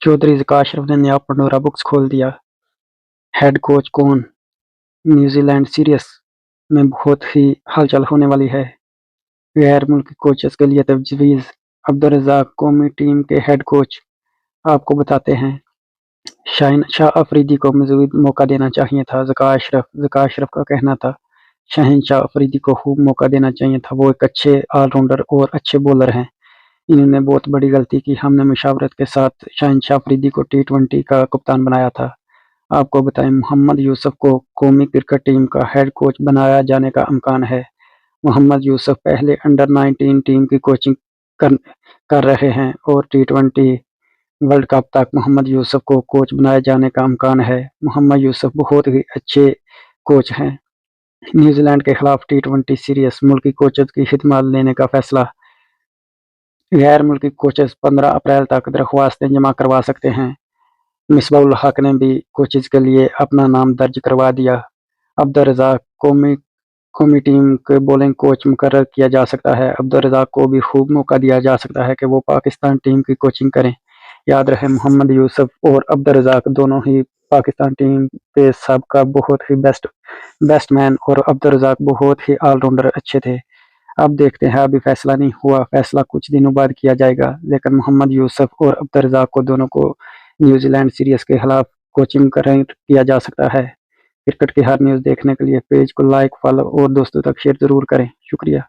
चौधरी ज़का अशरफ ने नया Pandora books खोल दिया। हेड कोच कौन? न्यूजीलैंड सीरीज में बहुत ही हलचल होने वाली है। गैर मुल्की कोचेस के लिए तजवीज़। अब्दुल रज़ाक कौमी टीम के हेड कोच। आपको बताते हैं, शाहीन शाह अफरीदी को मज़ीद मौका देना चाहिए था। ज़का अशरफ का कहना था, शाहीन शाह अफरीदी को खूब मौका देना चाहिए था। वो एक अच्छे ऑलराउंडर और अच्छे बॉलर हैं। इन्होंने बहुत बड़ी गलती की। हमने मुशावरत के साथ शाहीन शाह अफरीदी को T20 का कप्तान बनाया था। आपको बताएं, मोहम्मद यूसुफ को कौमी क्रिकेट टीम का हेड कोच बनाया जाने का इम्कान है। मोहम्मद यूसुफ पहले अंडर-19 टीम की कोचिंग कर रहे हैं और T20 वर्ल्ड कप तक मोहम्मद यूसुफ को कोच बनाए जाने का इम्कान है। मोहम्मद यूसुफ बहुत ही अच्छे कोच हैं। न्यूजीलैंड के खिलाफ T20 सीरीज मुल्की कोचेस की खिदमत लेने का फैसला। गैर मुल्की कोचेस 15 अप्रैल तक दरख्वास्तें जमा करवा सकते हैं। मिसबाह-उल हक ने भी कोचेस के लिए अपना नाम दर्ज करवा दिया। अब्दुल रज़ाक कौमी टीम के बॉलिंग कोच मुकर्रर किया जा सकता है। अब्दुल रज़ाक को भी खूब मौका दिया जा सकता है कि वो पाकिस्तान टीम की कोचिंग करें। याद रहे, मोहम्मद यूसुफ और अब्दुल रज़ाक दोनों ही पाकिस्तान टीम के सबका बहुत ही बेस्ट मैन और अब्दुल रज़ाक बहुत ही ऑलराउंडर अच्छे थे। अब देखते हैं, अभी फैसला नहीं हुआ, फैसला कुछ दिनों बाद किया जाएगा। लेकिन मोहम्मद यूसुफ और अब्दुल रज़ाक को दोनों को न्यूजीलैंड सीरीज के खिलाफ कोचिंग किया जा सकता है। क्रिकेट की हर न्यूज़ देखने के लिए पेज को लाइक, फॉलो और दोस्तों तक शेयर ज़रूर करें। शुक्रिया।